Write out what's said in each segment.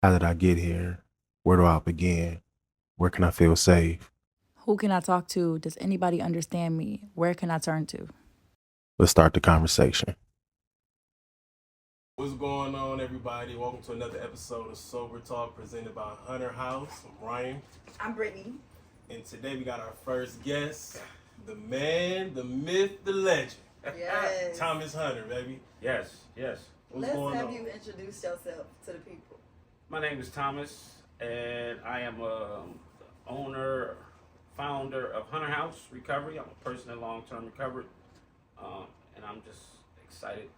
How did I get here? Where do I begin? Where can I feel safe? Who can I talk to? Does anybody understand me? Where can I turn to? Let's start the conversation. What's going on, everybody? Welcome to another episode of Sober Talk presented by Hunter House. I'm Ryan, I'm Brittany. and today we got our first guest, the man, the myth, the legend, Yes. Thomas Hunter, baby. Yes, yes. What's Let's going have on? you introduce yourself to the people. My name is Thomas, and I am a owner, founder of Hunter House Recovery. I'm a person in long-term recovery, and I'm just excited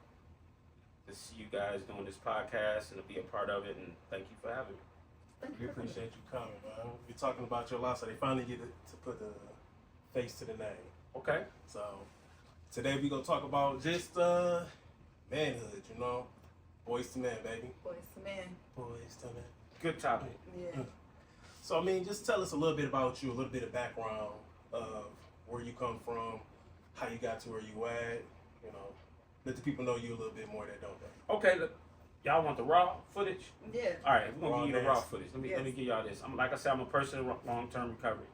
to see you guys doing this podcast and to be a part of it. And thank you for having me. Thank We you. appreciate you coming, man. We're talking about your life, so they finally get to put the face to the name. Okay. So today we gonna talk about just manhood, you know, boys to men, baby, Boys to men. boys to men. Good topic. Yeah. So, I mean, just tell us a little bit about you, a little bit of background of where you come from, how you got to where you at, you know, let the people know you a little bit more that don't know. Okay. Look, y'all want the raw footage? Yeah. All right, we're gonna Raw give you the raw nasty. footage. Let me Yes. give y'all this. I'm like I said, I'm a person in long-term recovery.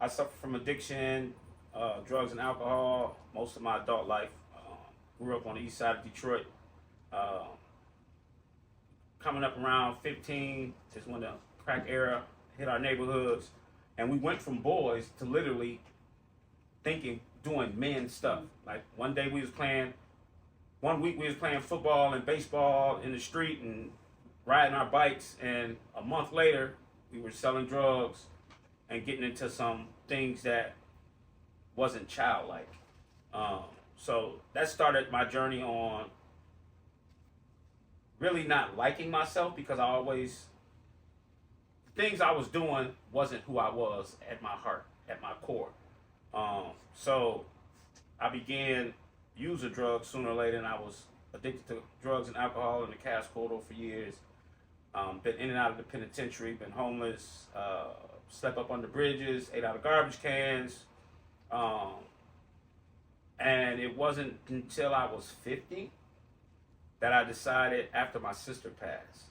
I suffer from addiction, drugs and alcohol most of my adult life. Grew up on the east side of Detroit. Uh, Coming up around 15 is when the crack era hit our neighborhoods, and we went from boys to literally doing men stuff. Like one day we was playing, one week we was playing football and baseball in the street and riding our bikes, and a month later we were selling drugs and getting into some things that wasn't childlike. So that started my journey on really not liking myself, because I always, things I was doing wasn't who I was at my heart, at my core. So I began using drugs sooner or later, and I was addicted to drugs and alcohol in the cash corridor for years. Been in and out of the penitentiary, been homeless, slept up under bridges, ate out of garbage cans. Um, and it wasn't until I was 50 that I decided, after my sister passed.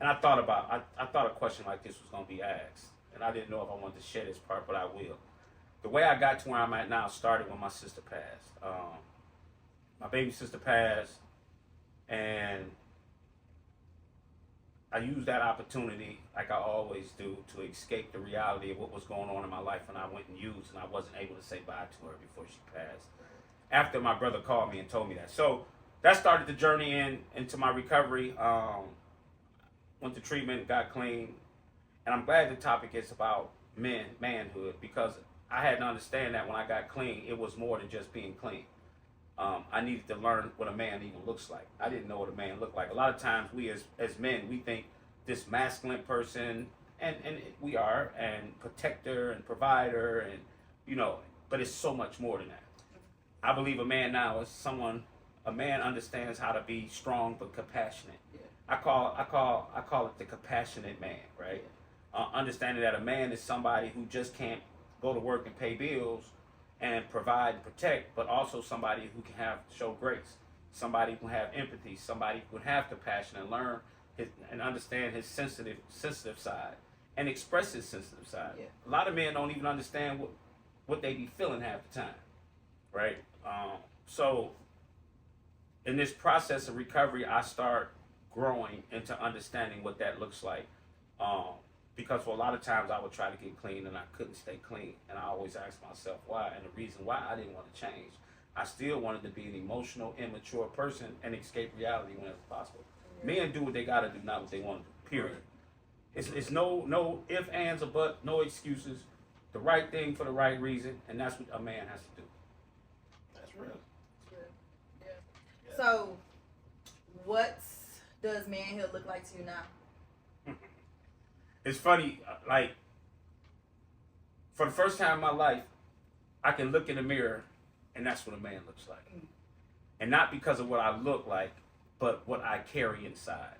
And I thought a question like this was going to be asked. And I didn't know if I wanted to share this part, but I will. The way I got to where I'm at now started when my sister passed. My baby sister passed, and I used that opportunity, like I always do, to escape the reality of what was going on in my life. And I went and used, and I wasn't able to say bye to her before she passed. After my brother called me and told me that. So that started the journey into my recovery. Went to treatment, got clean, and I'm glad the topic is about manhood, because I had to understand that when I got clean, it was more than just being clean. I needed to learn what a man even looks like. I didn't know what a man looked like. A lot of times we as men, we think this masculine person, and we are, and protector and provider, and but it's so much more than that. I believe a man now is a man understands how to be strong but compassionate. Yeah. I call it the compassionate man, right? Understanding that a man is somebody who just can't go to work and pay bills and provide and protect, but also somebody who can show grace, somebody who can have empathy, somebody who can have compassion and learn and understand his sensitive side and express his sensitive side. Yeah. A lot of men don't even understand what they be feeling half the time, right? So in this process of recovery, I start growing into understanding what that looks like. Because for a lot of times I would try to get clean and I couldn't stay clean. And I always asked myself why. And the reason why, I didn't want to change. I still wanted to be an emotional, immature person and escape reality whenever possible. Men do what they got to do, not what they want to do, period. It's no ifs, ands, or but, no excuses. The right thing for the right reason. And that's what a man has to do. That's real. Yeah. So, what does manhood look like to you now? It's funny, like, for the first time in my life, I can look in the mirror and that's what a man looks like. And not because of what I look like, but what I carry inside.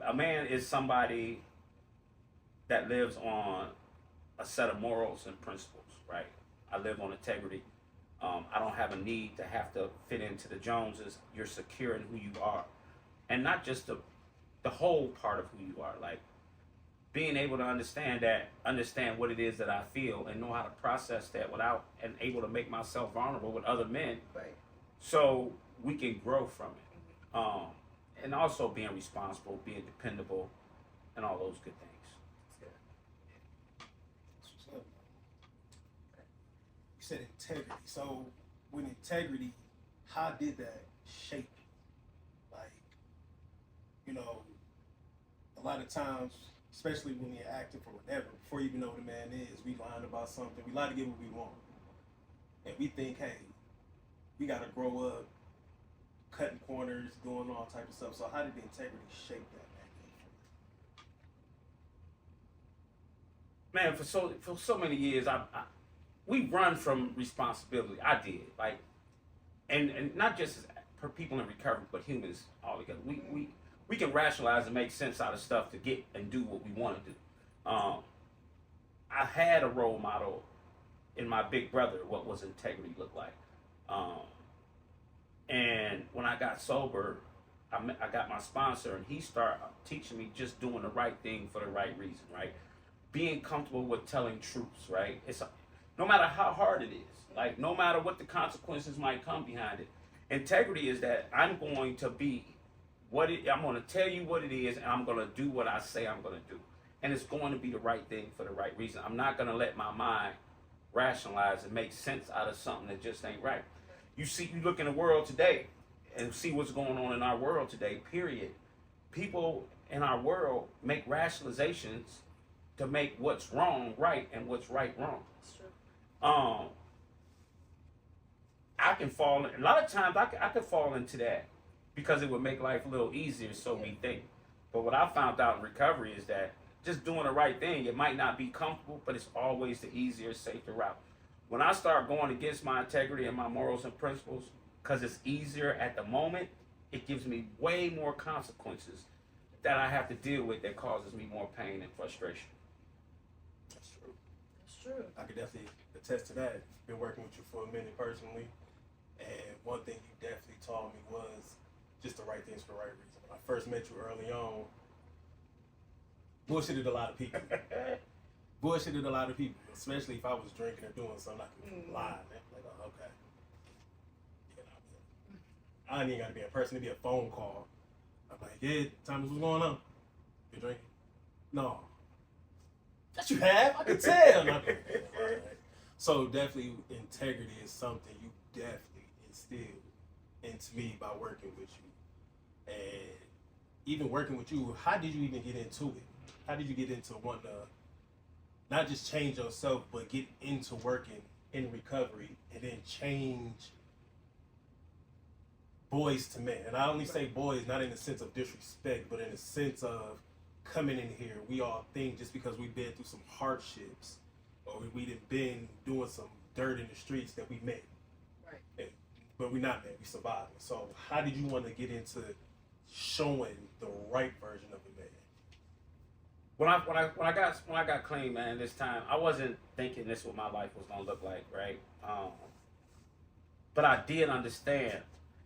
A man is somebody that lives on a set of morals and principles, right? I live on integrity. I don't have a need to have to fit into the Joneses. You're secure in who you are. and not just the whole part of who you are. Like being able to understand what it is that I feel, and know how to process that without, and able to make myself vulnerable with other men, Right. so we can grow from it. And also being responsible, being dependable, and all those good things. You said integrity. So with integrity, how did that shape you? Like, you know, a lot of times, especially when you're acting for whatever, before you even know who the man is, we lying about something. We lie to get what we want. And we think, hey, we gotta grow up cutting corners, doing all type of stuff. So how did the integrity shape that back then? Man, for so many years, we run from responsibility. I did, like, and not just for people in recovery, but humans all together. We can rationalize and make sense out of stuff to get and do what we want to do. I had a role model in my big brother, what was integrity look like. And when I got sober, I got my sponsor, and he started teaching me just doing the right thing for the right reason, right? Being comfortable with telling truths, right? No matter how hard it is, like no matter what the consequences might come behind it. Integrity is that I'm going to be I'm going to tell you what it is, and I'm going to do what I say I'm going to do. And it's going to be the right thing for the right reason. I'm not going to let my mind rationalize and make sense out of something that just ain't right. You look in the world today and see what's going on in our world today, period. People in our world make rationalizations to make what's wrong right and what's right wrong. That's true. I can fall, a lot of times I could fall into that because it would make life a little easier, so we think. But what I found out in recovery is that just doing the right thing, it might not be comfortable, but it's always the easier, safer route. When I start going against my integrity and my morals and principles, because it's easier at the moment, it gives me way more consequences that I have to deal with that causes me more pain and frustration. That's true. That's true. I could definitely attest to that. Been working with you for a minute personally, and one thing you definitely taught me was just the right things for the right reason. When I first met you early on, bullshitted a lot of people. Bullshitted a lot of people, especially if I was drinking or doing something. I could lie. Man. Like, oh, okay. You know, I ain't even got to be a person, to be a phone call. I'm like, yeah, Thomas, what's going on? You drinking? No. Yes, you have. I can tell. No, okay. All right. So definitely, integrity is something you definitely instilled into me by working with you. And even working with you, how did you even get into it? How did you get into wanting to not just change yourself, but get into working in recovery and then change boys to men? And I only say boys not in the sense of disrespect, but in the sense of coming in here, we all think just because we've been through some hardships or we've been doing some dirt in the streets that we made. Right. But we're not, man. We surviving. So how did you want to get into showing the right version of a man? When I got clean, man, this time I wasn't thinking this what my life was gonna look like, right? But I did understand,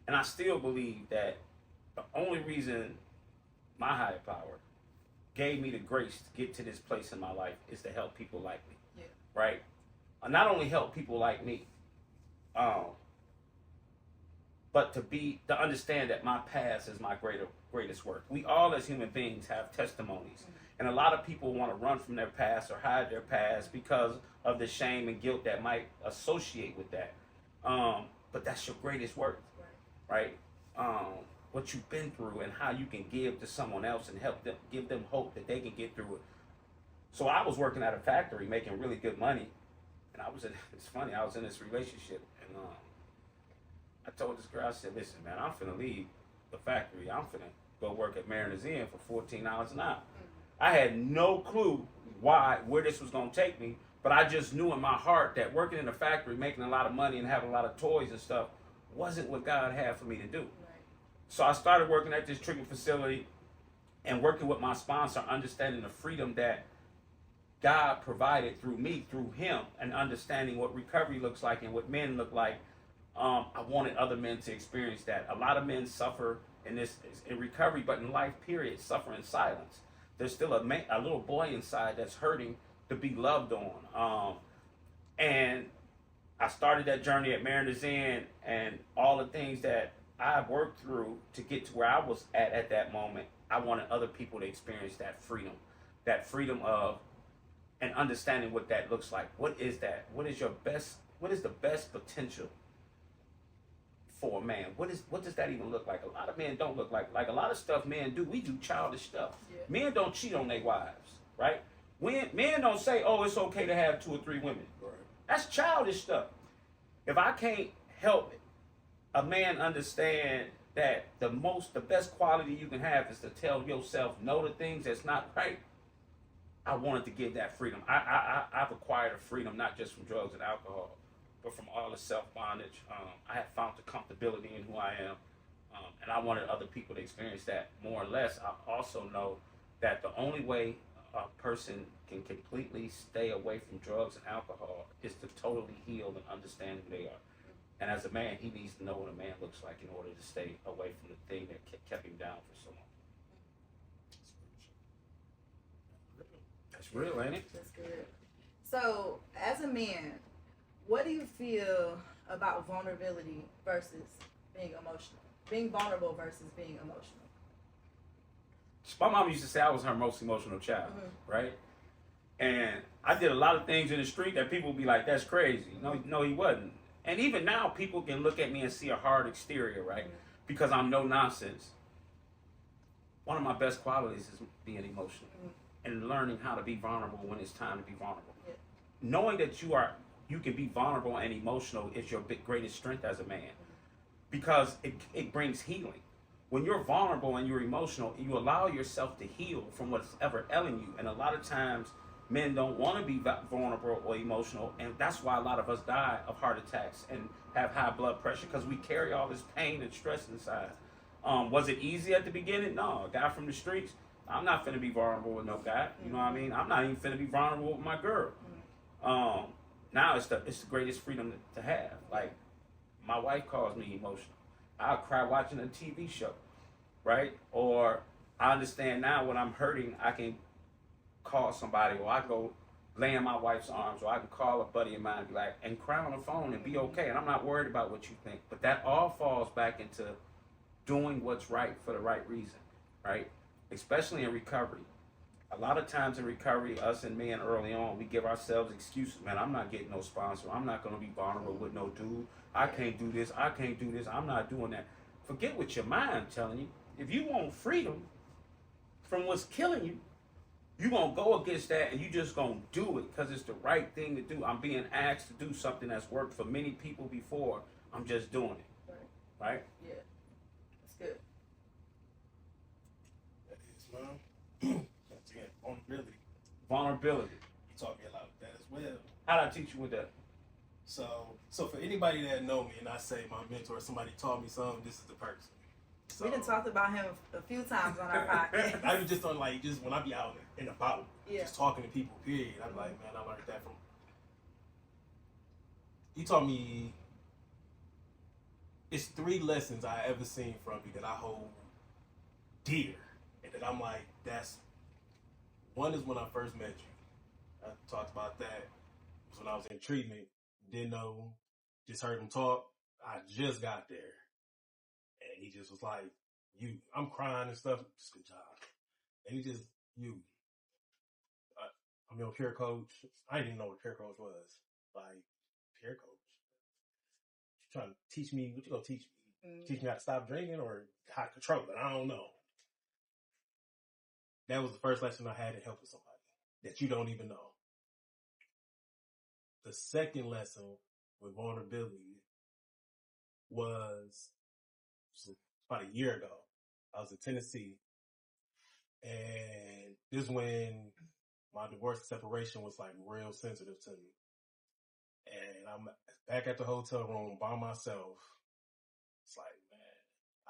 and I still believe that the only reason my higher power gave me the grace to get to this place in my life is to help people like me, right? Not only help people like me, but to understand that my past is my greatest work. We all as human beings have testimonies. And a lot of people want to run from their past or hide their past because of the shame and guilt that might associate with that. But that's your greatest work, right? What you've been through and how you can give to someone else and help them, give them hope that they can get through it. So I was working at a factory making really good money. And it's funny, I was in this relationship, and I told this girl, I said, listen, man, I'm finna leave the factory. I'm finna go work at Mariners Inn for $14 an hour. I had no clue where this was gonna take me, but I just knew in my heart that working in a factory, making a lot of money and having a lot of toys and stuff wasn't what God had for me to do. Right. So I started working at this treatment facility and working with my sponsor, understanding the freedom that God provided through me, through him, and understanding what recovery looks like and what men look like. I wanted other men to experience that. A lot of men suffer in this in recovery, but in life, period, suffer in silence. There's still a little boy inside that's hurting to be loved on. And I started that journey at Mariners Inn, and all the things that I worked through to get to where I was at that moment. I wanted other people to experience that freedom of and understanding what that looks like. What is that? What is the best potential for a man? What does that even look like? A lot of men don't look like a lot of stuff men do. We do childish stuff. Yeah. Men don't cheat on their wives, right? Men don't say, "Oh, it's okay to have 2 or 3 women." Right. That's childish stuff. If I can't help a man understand that the best quality you can have is to tell yourself no to things that's not right, I wanted to give that freedom. I've acquired a freedom not just from drugs and alcohol, but from all the self-bondage. I have found the comfortability in who I am, and I wanted other people to experience that more or less. I also know that the only way a person can completely stay away from drugs and alcohol is to totally heal and understand who they are. And as a man, he needs to know what a man looks like in order to stay away from the thing that kept him down for so long. That's real, ain't it? That's good. So, as a man, what do you feel about vulnerability versus being emotional? Being vulnerable versus being emotional? My mom used to say I was her most emotional child, right? And I did a lot of things in the street that people would be like, "That's crazy." No, he wasn't. And even now, people can look at me and see a hard exterior, right? Because I'm no nonsense. One of my best qualities is being emotional and learning how to be vulnerable when it's time to be vulnerable. Yeah. Knowing that you can be vulnerable and emotional is your greatest strength as a man, because it brings healing. When you're vulnerable and you're emotional, you allow yourself to heal from what's ever ailing you. And a lot of times, men don't want to be vulnerable or emotional, and that's why a lot of us die of heart attacks and have high blood pressure, because we carry all this pain and stress inside. Was it easy at the beginning? No. A guy from the streets, I'm not finna be vulnerable with no guy. You know what I mean? I'm not even finna be vulnerable with my girl. Now it's the greatest freedom to have. Like, my wife calls me emotional. I'll cry watching a TV show, right? Or I understand now when I'm hurting, I can call somebody, or I go lay in my wife's arms, or I can call a buddy of mine and be like, and cry on the phone and be okay. And I'm not worried about what you think. But that all falls back into doing what's right for the right reason, right? Especially in recovery. A lot of times in recovery, us and men early on, we give ourselves excuses. Man, I'm not getting no sponsor. I'm not going to be vulnerable with no dude. I can't do this. I can't do this. I'm not doing that. Forget what your mind telling you. If you want freedom from what's killing you, you're going to go against that, and you just going to do it because it's the right thing to do. I'm being asked to do something that's worked for many people before. I'm just doing it. Right? Yeah. That's good. That is, man. Once again, vulnerability. Vulnerability. You taught me a lot of that as well. How did I teach you with that? So for anybody that know me and I say my mentor, somebody taught me something, this is the person. So, We done talked about him a few times on our podcast. I was just on just when I be out and about, Yeah. just talking to people, period. I'm like, man, I learned that from. He taught me. It's 3 lessons I ever seen from you that I hold dear, and that I'm like, that's. One is when I first met you. I talked about that. It was when I was in treatment. Didn't know. Just heard him talk. I just got there. And he just was like, I'm crying and stuff. Just good job. And he just, I'm your peer coach. I didn't even know what peer coach was. Like, peer coach? You trying to teach me, what you gonna teach me? Teach me how to stop drinking or how to control it? I don't know. That was the first lesson I had in helping somebody that you don't even know. The second lesson with vulnerability was about a year ago. I was in Tennessee, and this is when my divorce and separation was like real sensitive to me. And I'm back at the hotel room by myself. It's like, man,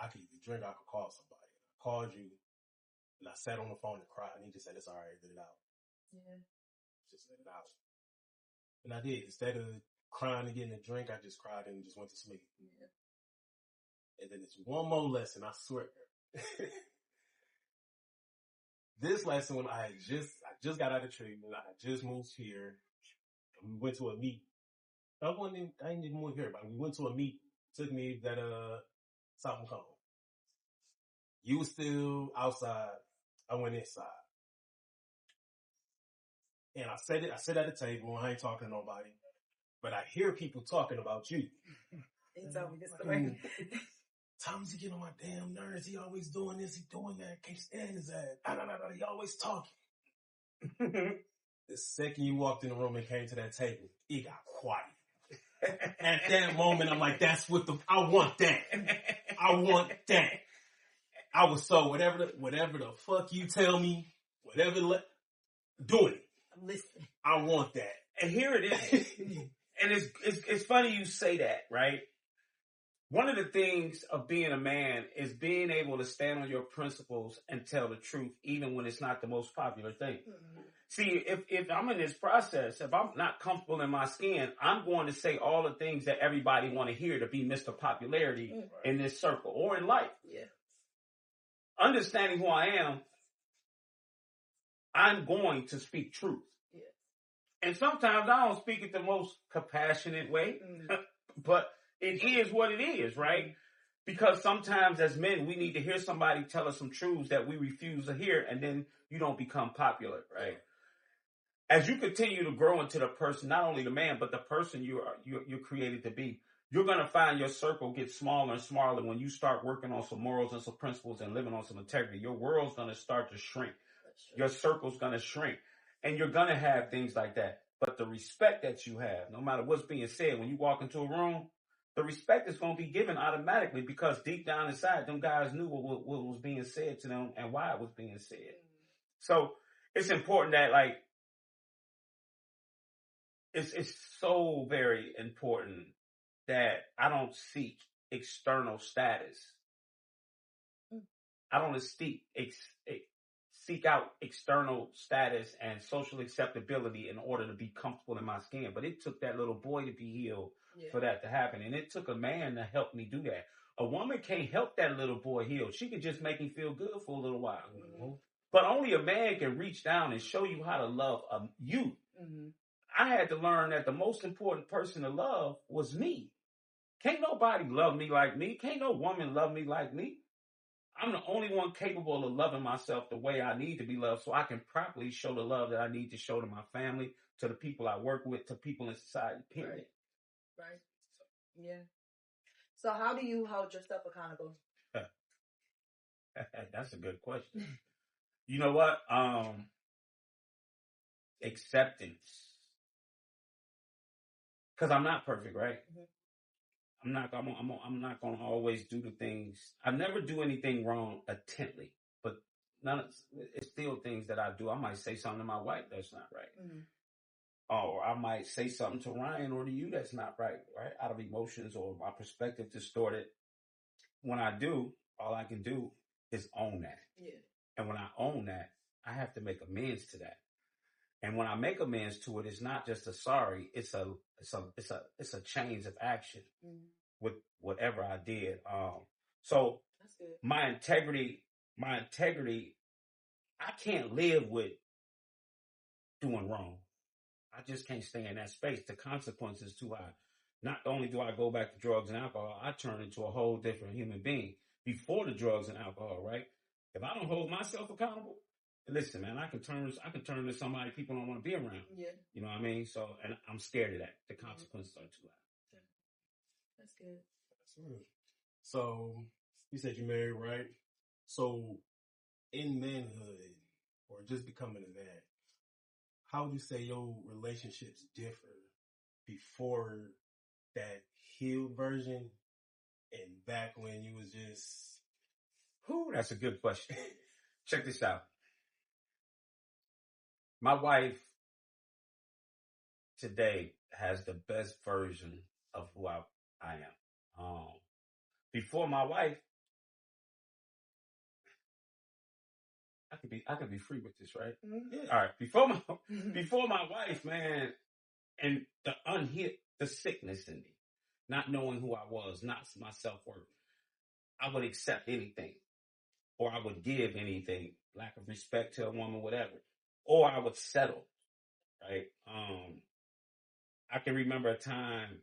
I could either drink, I could call somebody. I called you, and I sat on the phone and cried, and he just said, "It's all right, let it out." Yeah. Just let it out. And I did. Instead of crying and getting a drink, I just cried and just went to sleep. Yeah. And then it's one more lesson, I swear. This lesson when I just got out of treatment, I just moved here, and we went to a meet. I didn't even move here, but we went to a meet. Took me that South Macomb. You was still outside. I went inside. And I sit at the table, I ain't talking to nobody. But I hear people talking about you. He told me this story. Thomas, he get on my damn nerves. He always doing this, he doing that. Can't stand his ass. He always talking. The second you walked in the room and came to that table, it got quiet. At that moment, I'm like, I want that. I want that. I was so, whatever the fuck you tell me, do it. I'm listening. I want that. And here it is. And it's funny you say that, right? One of the things of being a man is being able to stand on your principles and tell the truth, even when it's not the most popular thing. Mm-hmm. See, if I'm in this process, if I'm not comfortable in my skin, I'm going to say all the things that everybody want to hear to be Mr. Popularity in this circle or in life. Yeah. Understanding who I am, I'm going to speak truth. Yeah. And sometimes I don't speak it the most compassionate way, but it is what it is, right? Because sometimes as men, we need to hear somebody tell us some truths that we refuse to hear, and then you don't become popular, right? As you continue to grow into the person, not only the man, but the person you're created to be, you're going to find your circle get smaller and smaller when you start working on some morals and some principles and living on some integrity. Your world's going to start to shrink. Your circle's going to shrink. And you're going to have things like that. But the respect that you have, no matter what's being said, when you walk into a room, the respect is going to be given automatically because deep down inside, them guys knew what was being said to them and why it was being said. So it's important that, like, it's so very important that I don't seek external status. I don't seek out external status and social acceptability in order to be comfortable in my skin. But it took that little boy to be healed for that to happen. And it took a man to help me do that. A woman can't help that little boy heal. She can just make him feel good for a little while. Mm-hmm. But only a man can reach down and show you how to love you. Mm-hmm. I had to learn that the most important person to love was me. Can't nobody love me like me. Can't no woman love me like me. I'm the only one capable of loving myself the way I need to be loved so I can properly show the love that I need to show to my family, to the people I work with, to people in society, period. Right. Yeah. So how do you hold yourself accountable? That's a good question. You know what? Acceptance. Because I'm not perfect, right? Mm-hmm. I'm not going to always do the things. I never do anything wrong intently, but it's still things that I do. I might say something to my wife that's not right. Mm-hmm. Or I might say something to Ryan or to you that's not right? Out of emotions or my perspective distorted. When I do, all I can do is own that. Yeah. And when I own that, I have to make amends to that. And when I make amends to it, it's not just a sorry, it's a change of action with whatever I did. So that's good. My integrity, I can't live with doing wrong. I just can't stay in that space. The consequence is too high. Not only do I go back to drugs and alcohol, I turn into a whole different human being before the drugs and alcohol, right? If I don't hold myself accountable, listen, man, I can turn to somebody people don't want to be around. Yeah. You know what I mean? So, and I'm scared of that. The consequences are too high. That's good. That's good. So, you said you're married, right? So, in manhood, or just becoming a man, how would you say your relationships differ before that healed version and back when you was just... Whew, that's a good question. Check this out. My wife today has the best version of who I am. Before my wife, I could be free with this, right? Mm-hmm. Yeah. All right. Before my wife, man, and the sickness in me, not knowing who I was, not my self-worth. I would accept anything, or I would give anything, lack of respect to a woman, whatever, or I would settle, right? I can remember a time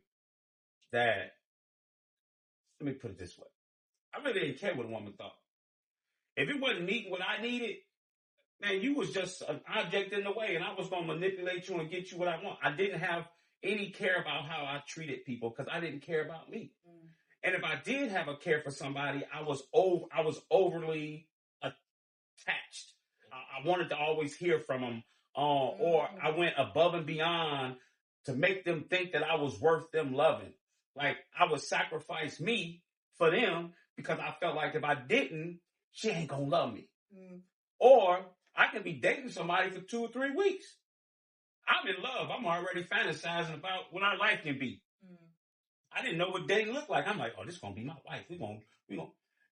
that, let me put it this way. I really didn't care what a woman thought. If it wasn't meeting what I needed, man, you was just an object in the way, and I was going to manipulate you and get you what I want. I didn't have any care about how I treated people because I didn't care about me. And if I did have a care for somebody, I was overly attached. I wanted to always hear from them, or I went above and beyond to make them think that I was worth them loving. Like I would sacrifice me for them because I felt like if I didn't, she ain't gonna love me. Or I can be dating somebody for 2 or 3 weeks. I'm in love. I'm already fantasizing about what our life can be. I didn't know what dating looked like. I'm like, oh, this is gonna be my wife. We gonna.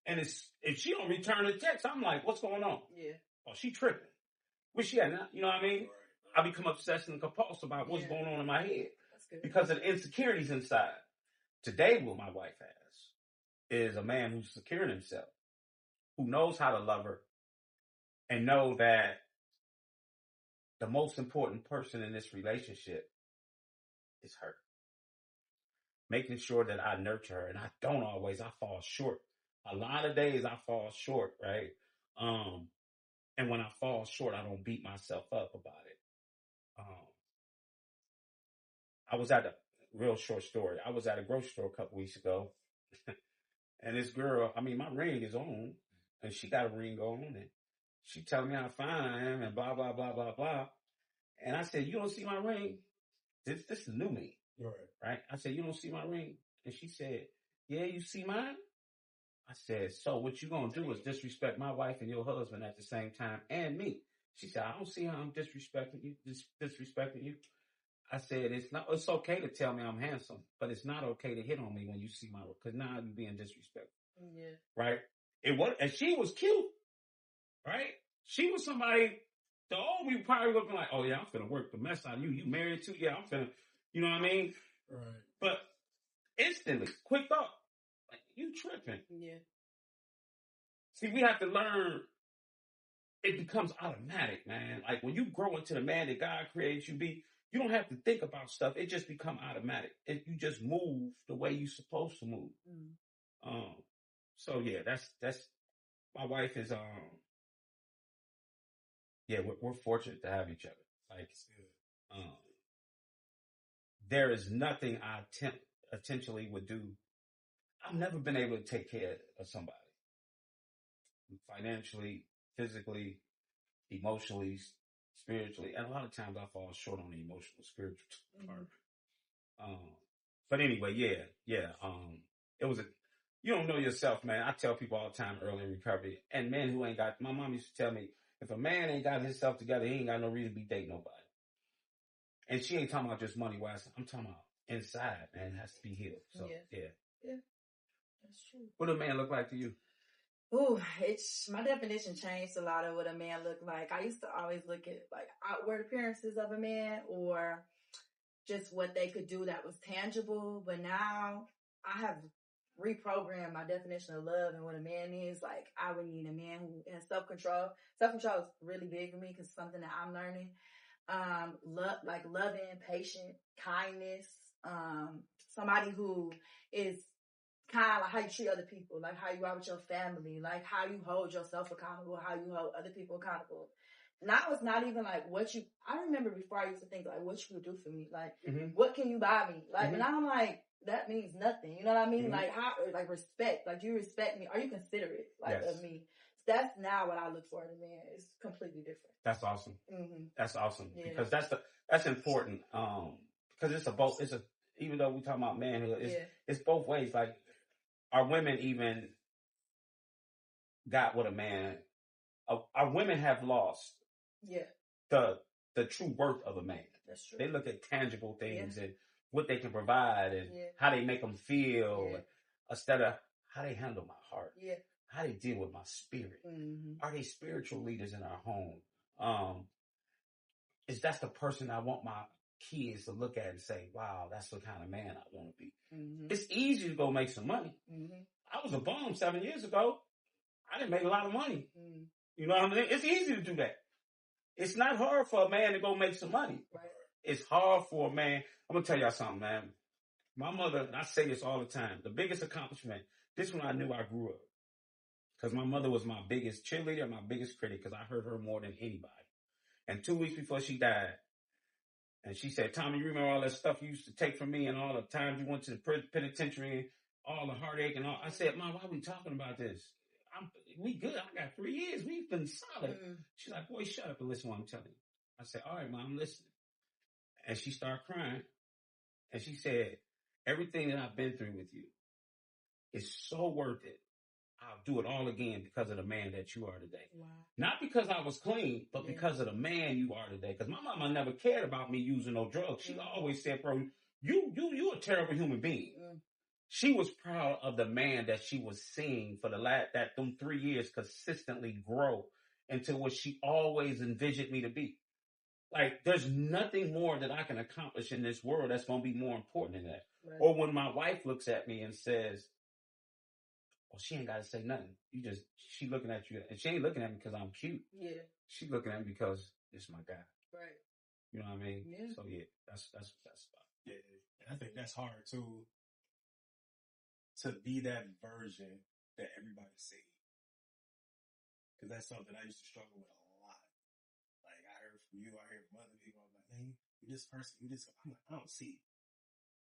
And if she don't return the text, I'm like, what's going on? Yeah. Oh, she tripping. Where she at now? You know what I mean? I become obsessed and compulsive about what's going on in my head That's good. because of the insecurities inside. Today, what my wife has is a man who's secure in himself, who knows how to love her, and know that the most important person in this relationship is her. Making sure that I nurture her, and I don't always. I fall short. A lot of days I fall short, right? And when I fall short, I don't beat myself up about it. I was at a real short story. I was at a grocery store a couple weeks ago, and this girl, I mean, my ring is on, and she got a ring on, and she telling me how fine I am, and blah blah blah blah blah. And I said, "You don't see my ring? This is new me, right?" I said, "You don't see my ring?" And she said, "Yeah, you see mine." I said, "So what you gonna do is disrespect my wife and your husband at the same time, and me?" She said, "I don't see how I'm disrespecting you. Disrespecting you." I said, it's okay to tell me I'm handsome, but it's not okay to hit on me when you see my work, because now you're being disrespectful. Yeah. Right? And she was cute, right? She was somebody, the old me probably looking like, oh yeah, I'm finna work the mess out of you. You married too? Yeah, I'm finna, you know what I mean? Right. But instantly, quick thought, like, you tripping. Yeah. See, we have to learn, it becomes automatic, man. Like when you grow into the man that God created you be, you don't have to think about stuff. It just become automatic. You just move the way you're supposed to move. So yeah, that's my wife is yeah, we're fortunate to have each other. Like there is nothing I intentionally would do. I've never been able to take care of somebody financially, physically, emotionally, spiritually, and a lot of times I fall short on the emotional, spiritual part. But anyway, yeah. It was you don't know yourself, man. I tell people all the time early in recovery, and men who ain't got, my mom used to tell me, if a man ain't got himself together, he ain't got no reason to be dating nobody. And she ain't talking about just money wise. I'm talking about inside, man. It has to be healed. So yeah. That's true. What do a man look like to you? Ooh, my definition changed a lot of what a man looked like. I used to always look at like outward appearances of a man or just what they could do that was tangible. But now I have reprogrammed my definition of love and what a man is. Like I would need a man who has self-control. Self-control is really big for me because it's something that I'm learning. Loving, patient, kindness. Somebody who is kind of like how you treat other people, like how you are with your family, like how you hold yourself accountable, how you hold other people accountable. Now it's not even like I remember before I used to think like what you would do for me, like what can you buy me? Like now I'm like, that means nothing. You know what I mean? Like how, like respect, like do you respect me? Are you considerate of me? So that's now what I look for in a man. It's completely different. That's awesome. That's awesome because that's important. Because it's even though we talking about manhood, it's both ways. Like our women even got what a man. Our women have lost. The true worth of a man. That's true. They look at tangible things and what they can provide and how they make them feel instead of how they handle my heart. How they deal with my spirit. Are they spiritual leaders in our home? Is that's the person I want my kids to look at and say, wow, that's the kind of man I want to be. Mm-hmm. It's easy to go make some money. Mm-hmm. I was a bum 7 years ago. I didn't make a lot of money. Mm-hmm. You know what I mean? It's easy to do that. It's not hard for a man to go make some money. Right. It's hard for a man. I'm going to tell y'all something, man. My mother, and I say this all the time, the biggest accomplishment, this one I knew I grew up. Because my mother was my biggest cheerleader, my biggest critic, because I heard her more than anybody. And 2 weeks before she died, and she said, Tommy, you remember all that stuff you used to take from me and all the times you went to the penitentiary, all the heartache and all. I said, Mom, why are we talking about this? We good. I got 3 years. We've been solid. Mm-hmm. She's like, boy, shut up and listen to what I'm telling you. I said, all right, Mom, I'm listening. And she started crying. And she said, everything that I've been through with you is so worth it. I'll do it all again because of the man that you are today. Wow. Not because I was clean, but Yeah. because of the man you are today. Because my mama never cared about me using no drugs. She always said, bro, you a terrible human being. Mm. She was proud of the man that she was seeing for them 3 years consistently grow into what she always envisioned me to be. Like, there's nothing more that I can accomplish in this world that's going to be more important than that. Right. Or when my wife looks at me and says, well, she ain't got to say nothing. She looking at you, and she ain't looking at me because I'm cute. Yeah. She looking at me because it's my guy. Right. You know what I mean? Yeah. So yeah, that's Yeah, and I think that's hard too, to be that version that everybody sees. Because that's something I used to struggle with a lot. Like, I heard from you, I heard from other people. I'm like, man, you this person, you this. I'm like, I don't see it.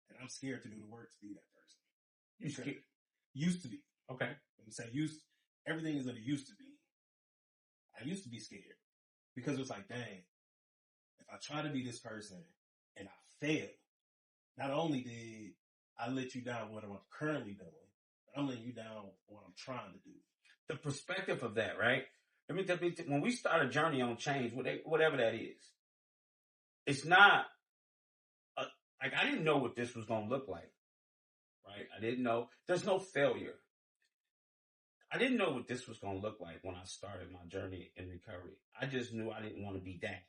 And I'm scared to do the work to be that person. you scared. Used to be. Okay. I'm saying everything is what it used to be. I used to be scared. Because it was like, dang, if I try to be this person and I fail, not only did I let you down what I'm currently doing, but I'm letting you down what I'm trying to do. The perspective of that, right? When we start a journey on change, whatever that is, it's not like I didn't know what this was going to look like, right? I didn't know. There's no failure. I didn't know what this was going to look like when I started my journey in recovery. I just knew I didn't want to be that.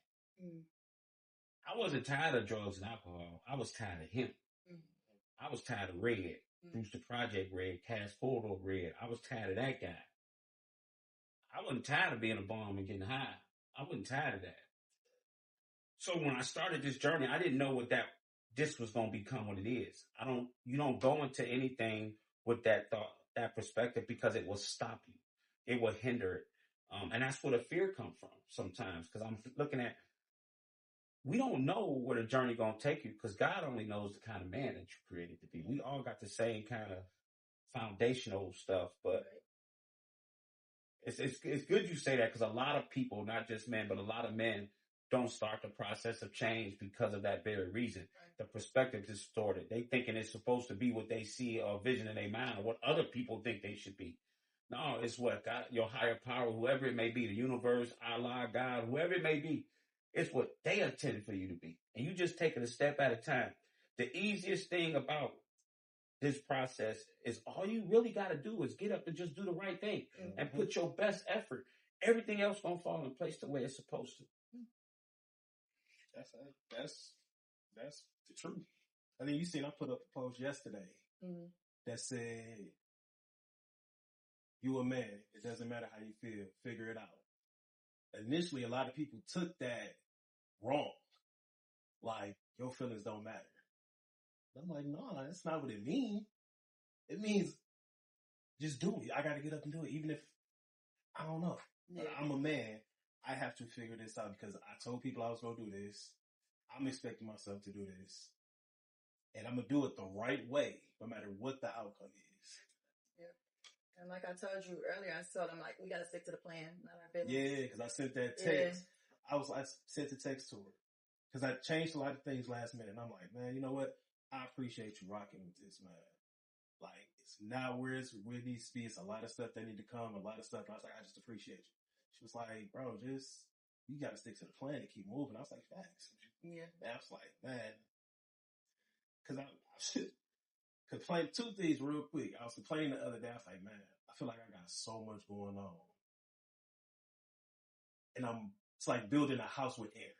Mm. I wasn't tired of drugs and alcohol. I was tired of him. Mm. I was tired of Red, Bruce the Project Red, Cash Corridor Red. I was tired of that guy. I wasn't tired of being a bum and getting high. I wasn't tired of that. So when I started this journey, I didn't know this was going to become what it is. You don't go into anything with that thought, that perspective, because it will stop you. It will hinder it. And that's where the fear comes from sometimes, because I'm looking at, we don't know where the journey going to take you, because God only knows the kind of man that you created to be. We all got the same kind of foundational stuff, but it's good you say that, because a lot of people, not just men, but a lot of men don't start the process of change because of that very reason. Right. The perspective is distorted. They thinking it's supposed to be what they see or vision in their mind, or what other people think they should be. No, it's what God, your higher power, whoever it may be, the universe, Allah, God, whoever it may be, it's what they intended for you to be. And you just take it a step at a time. The easiest thing about this process is all you really got to do is get up and just do the right thing and put your best effort. Everything else gonna fall in place the way it's supposed to. That's the truth. I mean, you seen I put up a post yesterday that said, "You a man. It doesn't matter how you feel. Figure it out." Initially, a lot of people took that wrong. Like, your feelings don't matter. I'm like, no, that's not what it means. It means just do it. I got to get up and do it, even if I don't know. Yeah. But I'm a man. I have to figure this out, because I told people I was going to do this. I'm expecting myself to do this. And I'm going to do it the right way, no matter what the outcome is. Yeah. And like I told you earlier, I told them, like, we got to stick to the plan, not our feelings. Yeah, because I sent that text. Yeah. I sent the text to her. Because I changed a lot of things last minute. And I'm like, man, you know what? I appreciate you rocking with this, man. Like, it's not where it needs to be. It's a lot of stuff that need to come, a lot of stuff. And I was like, I just appreciate you. She was like, bro, you got to stick to the plan and keep moving. I was like, facts. Yeah. And I was like, man. Because I should complain 2 things real quick. I was complaining the other day. I was like, man, I feel like I got so much going on. And it's like building a house with air.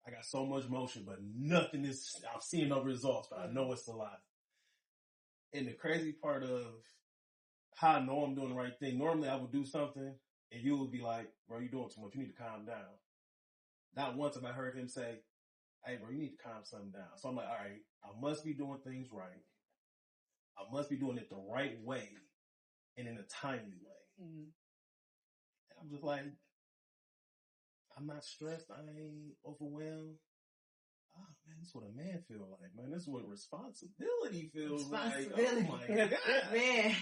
I got so much motion, but nothing is, I'm seeing no results, but I know it's a lot. And the crazy part of how I know I'm doing the right thing, normally I would do something and you would be like, bro, you're doing too much. You need to calm down. Not once have I heard him say, hey, bro, you need to calm something down. So I'm like, all right, I must be doing things right. I must be doing it the right way and in a timely way. And I'm just like, I'm not stressed. I ain't overwhelmed. Oh, man, this is what a man feels like, man. This is what responsibility feels like. Oh, my God. Man.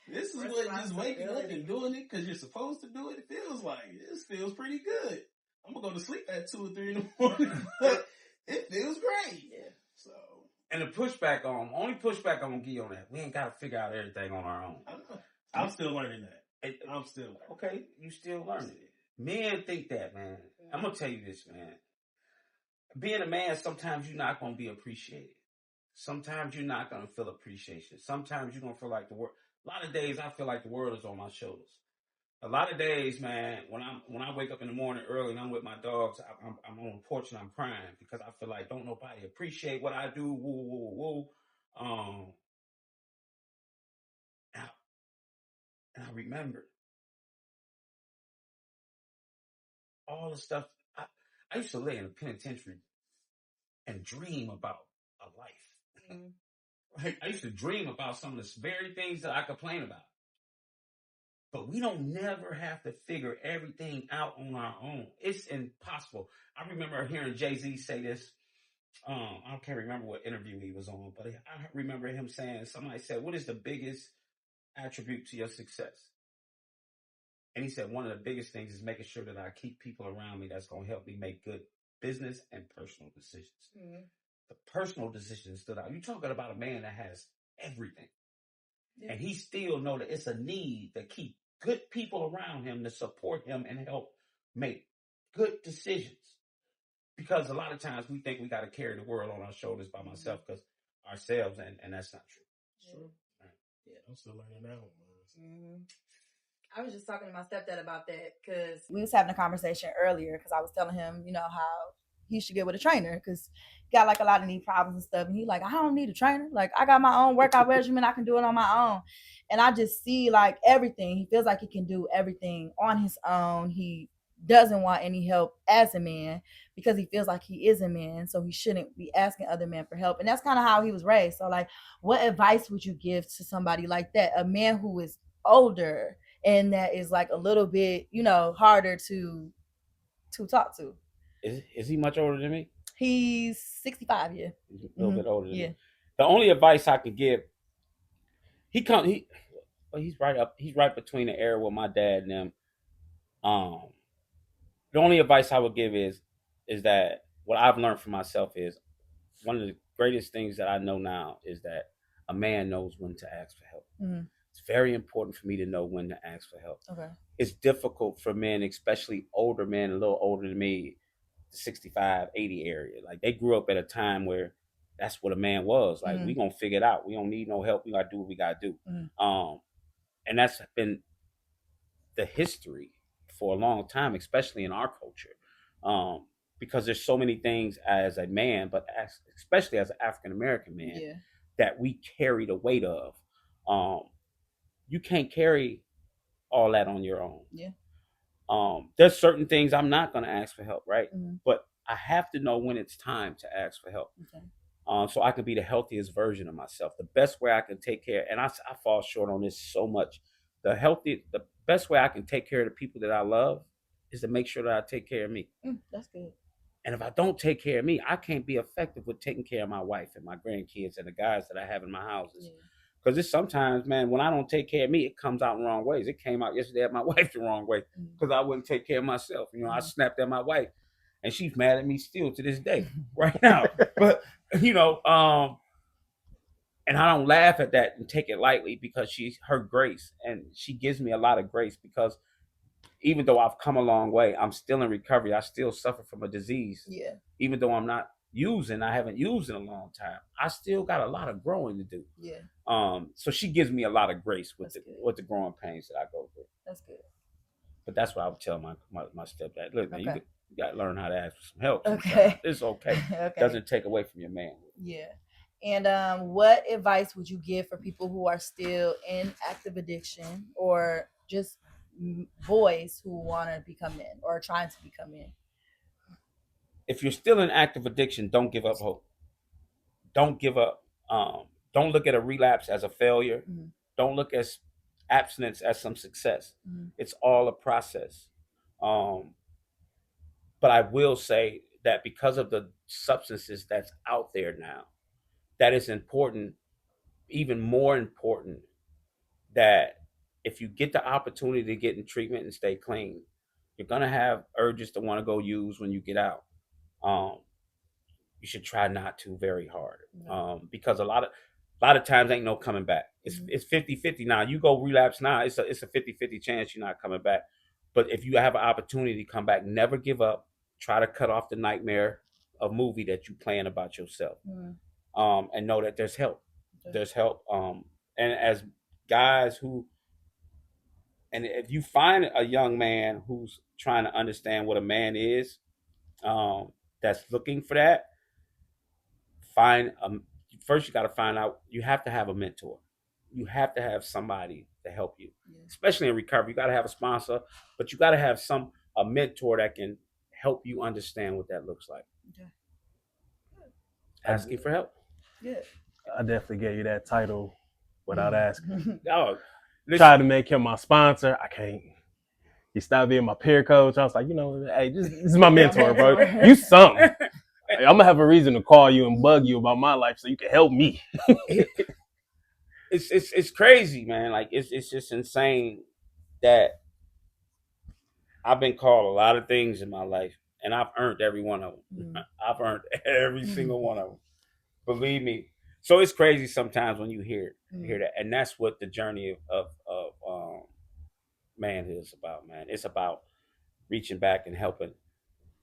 This is what just waking up and doing it because you're supposed to do it. It feels like this feels pretty good. I'm gonna go to sleep at 2 or 3 in the morning, but it feels great. Yeah. So, And the pushback only pushback I'm gonna give you on that, we ain't gotta figure out everything on our own. I'm still learning that. I'm still okay. You still learning it. Men think that, man. I'm gonna tell you this, man. Being a man, sometimes you're not gonna be appreciated. Sometimes you're not gonna feel appreciation. Sometimes you're gonna feel like the world. A lot of days I feel like the world is on my shoulders. A lot of days, man, when I wake up in the morning early and I'm with my dogs, I'm on the porch and I'm crying because I feel like don't nobody appreciate what I do. Woo, woo, woo. And I remember all the stuff. I used to lay in a penitentiary and dream about a life. Like, I used to dream about some of the very things that I complain about. But we don't never have to figure everything out on our own. It's impossible. I remember hearing Jay-Z say this. I can't remember what interview he was on, but I remember him saying, somebody said, what is the biggest attribute to your success? And he said, one of the biggest things is making sure that I keep people around me that's going to help me make good business and personal decisions. The personal decisions stood out. You're talking about a man that has everything. And he still know that it's a need to keep good people around him to support him and help make good decisions. Because a lot of times we think we got to carry the world on our shoulders by myself because ourselves, and that's not true. Sure. Right. Yeah, I'm still learning that one. I was just talking to my stepdad about that because We was having a conversation earlier because I was telling him, you know, how he should get with a trainer because he got like a lot of knee problems and stuff. And he like, I don't need a trainer. Like, I got my own workout regimen. I can do it on my own. And I just see like everything. He feels like he can do everything on his own. He doesn't want any help as a man because he feels like he is a man. So he shouldn't be asking other men for help. And that's kind of how he was raised. So like, what advice would you give to somebody like that? A man who is older and that is like a little bit, you know, harder to talk to. Is he much older than me? He's 65, yeah. He's a little bit older than me. Yeah. The only advice I could give, he's right between the era with my dad and them. The only advice I would give is that what I've learned for myself is one of the greatest things that I know now is that a man knows when to ask for help. It's very important for me to know when to ask for help. Okay. It's difficult for men, especially older men, a little older than me, 65, 80 area. Like, they grew up at a time where that's what a man was. Like, we gonna figure it out. We don't need no help. We gotta do what we gotta do. And that's been the history for a long time, especially in our culture. Because there's so many things as a man, but especially as an African-American man, that we carry the weight of. You can't carry all that on your own. There's certain things I'm not going to ask for help, right? But I have to know when it's time to ask for help. So I can be the healthiest version of myself. The best way I can take care, and I fall short on this so much. The best way I can take care of the people that I love is to make sure that I take care of me. That's good. And if I don't take care of me, I can't be effective with taking care of my wife and my grandkids and the guys that I have in my houses. Because it's sometimes, man, when I don't take care of me, it comes out in wrong ways. It came out yesterday at my wife the wrong way because I wouldn't take care of myself. You know, I snapped at my wife, and she's mad at me still to this day, right now. But, you know, and I don't laugh at that and take it lightly because she's her grace, and she gives me a lot of grace because even though I've come a long way, I'm still in recovery. I still suffer from a disease. Even though I haven't used in a long time, I still got a lot of growing to do. So she gives me a lot of grace with the growing pains that I go through. That's good. But that's what I would tell my stepdad. Look, man, You got to learn how to ask for some help. Okay. Sometimes. It's okay. Okay. Doesn't take away from your man. Yeah. And what advice would you give for people who are still in active addiction or just boys who want to become men or trying to become men? If you're still in active addiction, don't give up hope. Don't give up. Don't look at a relapse as a failure. Mhm. Don't look at abstinence as some success. Mhm. It's all a process. But I will say that because of the substances that's out there now, that is important, even more important, that if you get the opportunity to get in treatment and stay clean, you're gonna have urges to want to go use when you get out. You should try not to very hard, because a lot of times ain't no coming back. It's 50-50 now. You go relapse now, it's a 50-50 chance you're not coming back. But if you have an opportunity to come back, never give up. Try to cut off the nightmare of movie that you plan about yourself, and know that there's help. There's help. And as guys and if you find a young man who's trying to understand what a man is, that's looking for that, first you got to find out, you have to have a mentor. You have to have somebody to help you, especially in recovery. You got to have a sponsor, but you got to have a mentor that can help you understand what that looks like. Okay. Asking for help. Good. I definitely gave you that title without asking. Oh, Tried to make him my sponsor. I can't. He stopped being my peer coach. I was like, hey, this is my mentor, bro. You something. I'm gonna have a reason to call you and bug you about my life so you can help me. It's crazy, man. Like it's just insane that I've been called a lot of things in my life, and I've earned every one of them. I've earned every single one of them. Believe me. So it's crazy sometimes when you hear that, and that's what the journey of manhood is about, man. It's about reaching back and helping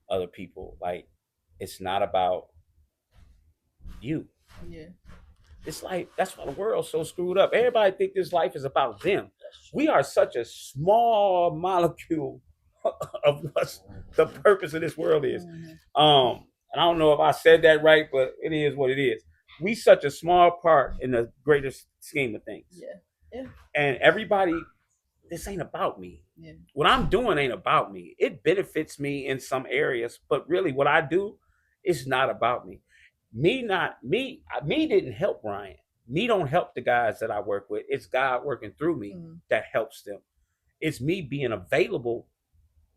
other people. Like, it's not about you. Yeah. It's like, that's why the world's so screwed up. Everybody think this life is about them. We are such a small molecule of what the purpose of this world is. And I don't know if I said that right, but it is what it is. We such a small part in the greater scheme of things. Yeah. And everybody, this ain't about me. Yeah. What I'm doing ain't about me. It benefits me in some areas, but really what I do is not about me. Me didn't help Ryan. Me don't help the guys that I work with. It's God working through me that helps them. It's me being available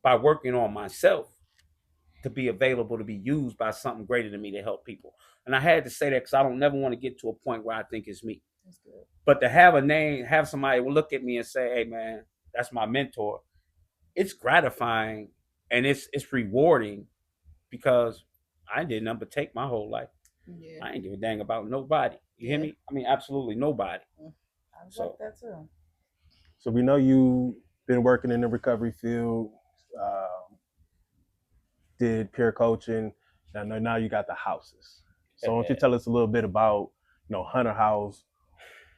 by working on myself to be available to be used by something greater than me to help people. And I had to say that because I don't never want to get to a point where I think it's me. That's good. But to have a name, have somebody will look at me and say, hey man, that's my mentor. It's gratifying and it's rewarding, because I did nothing but take my whole life. Yeah. I ain't give a dang about nobody. You hear me? I mean, absolutely nobody. I was like that too. So we know you've been working in the recovery field, did peer coaching. Now you got the houses. So why don't you tell us a little bit about, Hunter House,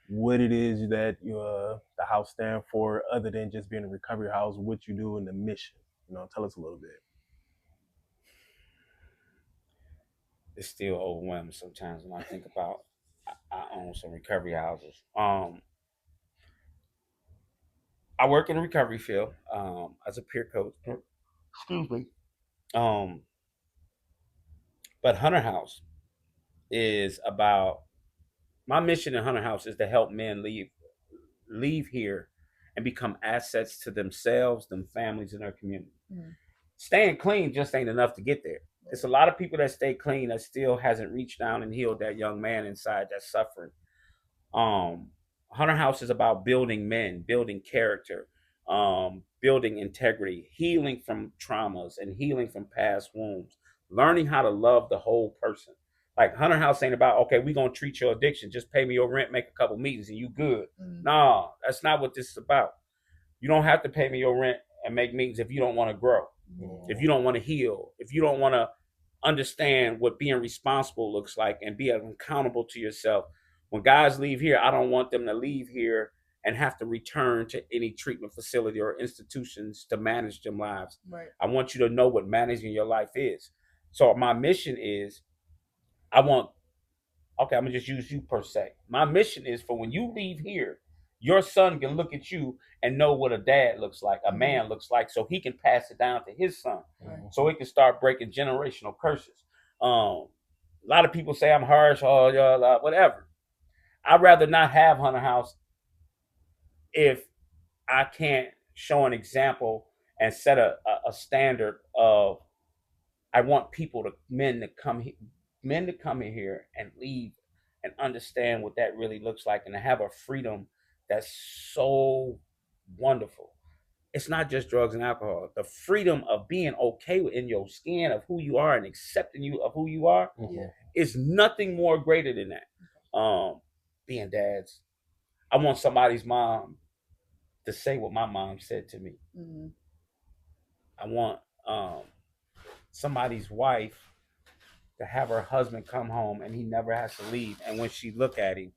what it is that the house stand for, other than just being a recovery house, what you do and the mission. Tell us a little bit. It's still overwhelming sometimes when I think about I own some recovery houses. I work in the recovery field as a peer coach. Excuse me. But Hunter House is about, my mission in Hunter House is to help men leave here and become assets to themselves, them families, and their community. Staying clean just ain't enough to get there. It's a lot of people that stay clean that still hasn't reached down and healed that young man inside that's suffering. Hunter House is about building men, building character, building integrity, healing from traumas and healing from past wounds, learning how to love the whole person. Like, Hunter House ain't about, okay, we're going to treat your addiction. Just pay me your rent, make a couple meetings, and you good. No, that's not what this is about. You don't have to pay me your rent and make meetings if you don't want to grow, if you don't want to heal, if you don't want to understand what being responsible looks like and be accountable to yourself. When guys leave here, I don't want them to leave here and have to return to any treatment facility or institutions to manage them lives. Right. I want you to know what managing your life is. So my mission is, I'm gonna just use you per se. My mission is for when you leave here, your son can look at you and know what a dad looks like, a man looks like, so he can pass it down to his son, so he can start breaking generational curses. A lot of people say I'm harsh, whatever. I'd rather not have Hunter House if I can't show an example and set a standard of, I want men to come in here and leave and understand what that really looks like, and to have a freedom that's so wonderful. It's not just drugs and alcohol. The freedom of being okay in your skin of who you are and accepting you of who you are is nothing more greater than that. Being dads, I want somebody's mom to say what my mom said to me. I want somebody's wife to have her husband come home and he never has to leave. And when she look at him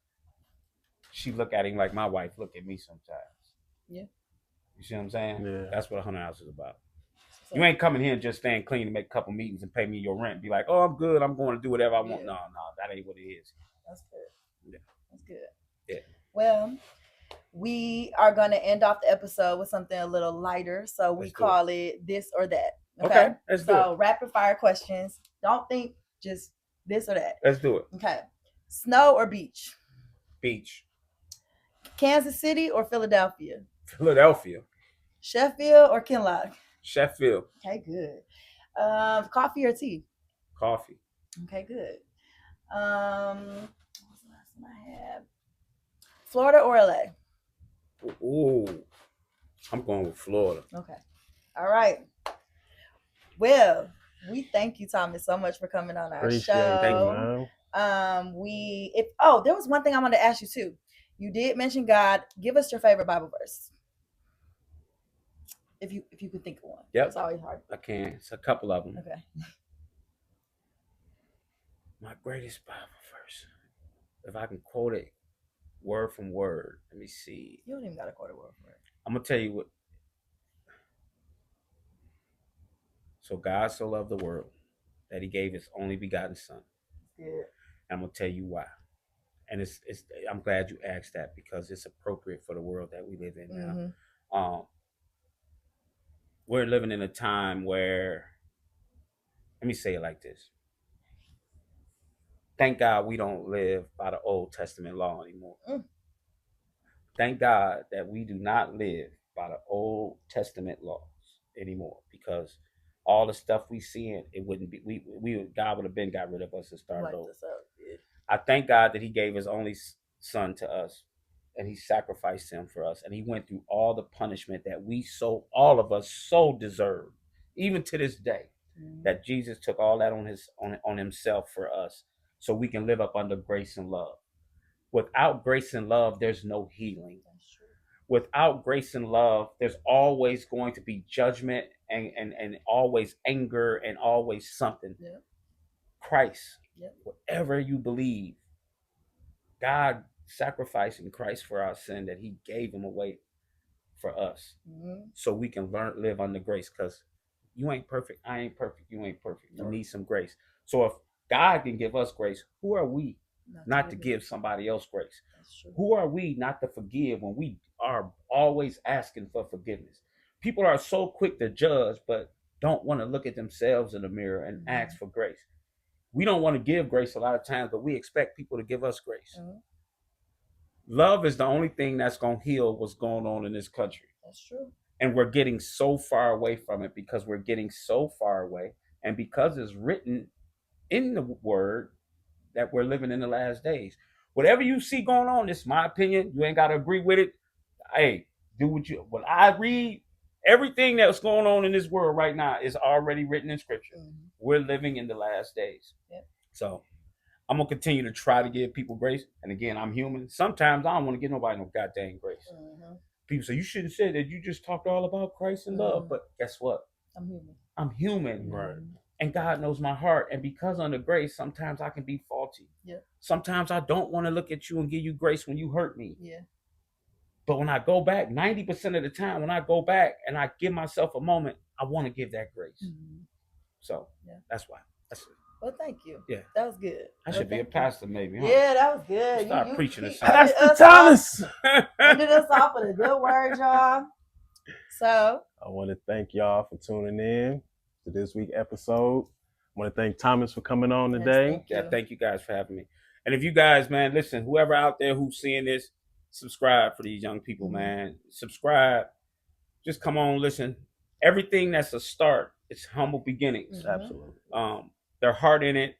like my wife look at me sometimes. Yeah. You see what I'm saying? Yeah. That's what Hunter House is about. So, you ain't coming here and just staying clean to make a couple meetings and pay me your rent. Be like, oh, I'm good. I'm going to do whatever I want. No, that ain't what it is. That's good. Yeah. That's good. Yeah. Well, we are going to end off the episode with something a little lighter. So we call it This or That. Okay. Let's do it. So rapid fire questions. Don't think, just this or that. Let's do it. Okay. Snow or beach? Beach. Kansas City or Philadelphia? Philadelphia. Sheffield or Kinloch? Sheffield. Okay, good. Coffee or tea? Coffee. Okay, good. What's the last one I have? Florida or LA? Ooh, I'm going with Florida. Okay. All right. Well, we thank you, Thomas, so much for coming on our show. Thank you, man. There was one thing I wanted to ask you too. You did mention God. Give us your favorite Bible verse. If you could think of one. Yep. It's always hard. I can. It's a couple of them. Okay. My greatest Bible verse. If I can quote it word from word. Let me see. You don't even got to quote it word for word. I'm going to tell you what. So God so loved the world that he gave his only begotten son. Yeah. And I'm going to tell you why. And I'm glad you asked that, because it's appropriate for the world that we live in now. We're living in a time where, let me say it like this. Thank God we don't live by the Old Testament law anymore. Thank God that we do not live by the Old Testament laws anymore, because all the stuff we see in it wouldn't be, God would have been got rid of us and started over. I thank God that he gave his only son to us, and he sacrificed him for us, and he went through all the punishment that all of us so deserve, even to this day. That Jesus took all that on himself for us, so we can live up under grace and love. Without grace and love, there's no healing. Without grace and love, there's always going to be judgment and always anger and always something. Yep. Christ, yep. Whatever you believe, God sacrificing Christ for our sin, that he gave him away for us, so we can live under grace, because you ain't perfect. I ain't perfect. You ain't perfect. You need some grace. So if God can give us grace, who are we not to give somebody else grace? Who are we not to forgive when we are always asking for forgiveness? People are so quick to judge, but don't want to look at themselves in the mirror and ask for grace. We don't want to give grace a lot of times, but we expect people to give us grace. Love is the only thing that's going to heal what's going on in this country. That's true. And we're getting so far away from it, because we're getting so far away, and because it's written in the word that we're living in the last days. Whatever you see going on, it's my opinion. You ain't got to agree with it. Hey, do what I read. Everything that's going on in this world right now is already written in scripture. We're living in the last days. Yep. So I'm going to continue to try to give people grace. And again, I'm human. Sometimes I don't want to give nobody no goddamn grace. People say, you shouldn't say that. You just talked all about Christ and love. But guess what? I'm human. Right. And God knows my heart. And because under grace, sometimes I can be faulty. Yeah. Sometimes I don't want to look at you and give you grace when you hurt me. Yeah. But when I go back, 90% of the time, when I go back and I give myself a moment, I want to give that grace. Mhm. So Yeah. that's why. That's it. Well, thank you. Yeah. That was good. I Well, should be a thank you. pastor, maybe. Huh? Yeah, that was good. Start preaching or he something. ended Pastor us off- Thomas. ended us off with a good word, y'all. So I want to thank y'all for tuning in to this week's episode. I want to thank Thomas for coming on yes, today. thank Yeah, you. thank you guys for having me. And if you guys, man, listen, whoever out there who's seeing this, subscribe for these young people, Mhm. man. Subscribe. Just come on, listen. Everything that's a start, it's humble beginnings. Mhm. Absolutely. Their heart in it.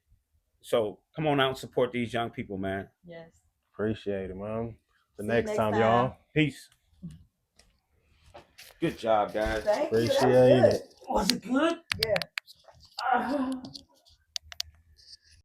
So come on out and support these young people, man. Yes. Appreciate it, man. The See you next next time, time. y'all. Peace. Good job, guys. Thank you. That was Appreciate good. it. Was it good? Yeah.